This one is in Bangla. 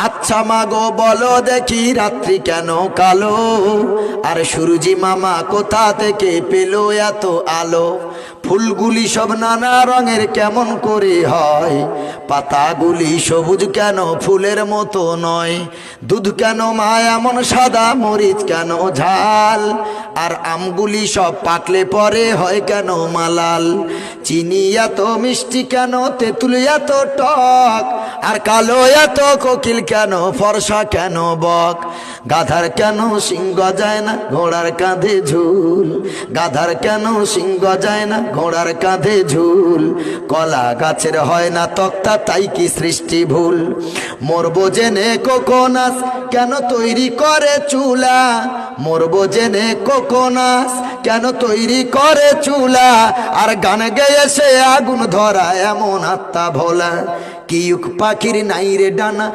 আচ্ছা মাগো বলো দেখি রাত্রি কেন কালো, আর সূর্যি মামা কোথা থেকে পেল এত আলো? ফুলগুলি সব নানা রঙের কেমন করে হয়? পাতাগুলি সবুজ কেন ফুলের মতো নয়? দুধ কেন মা এমন সাদা, মরিচ কেন ঝাল? আর আমগুলি সব পাকলে পরে হয় কেন মালাল? চিনি এত মিষ্টি কেন, তেঁতুল এত টক, আর কালো এত কোকিল কেন, ফর্সা কেন বক? গাধার কেন সিংহ যায় না, ঘোড়ার কাঁধে ঝুল? গাধার কেন সিংহ যায় না, ঘোড়ার কাঁধে ঝুল? কলা গাছের হয় না তক্তা, তাই কি সৃষ্টি ভুল? মরবো জেনে কোকোনাস কেন তৈরি করে চুলা? মরবো জেনে কোকোনাস কেন তৈরি করে চুলা? আর গান গেয়ে সে আগুন ধরা এমন আত্মা ভোলা? কিউক পাখির নাই রে ডানা,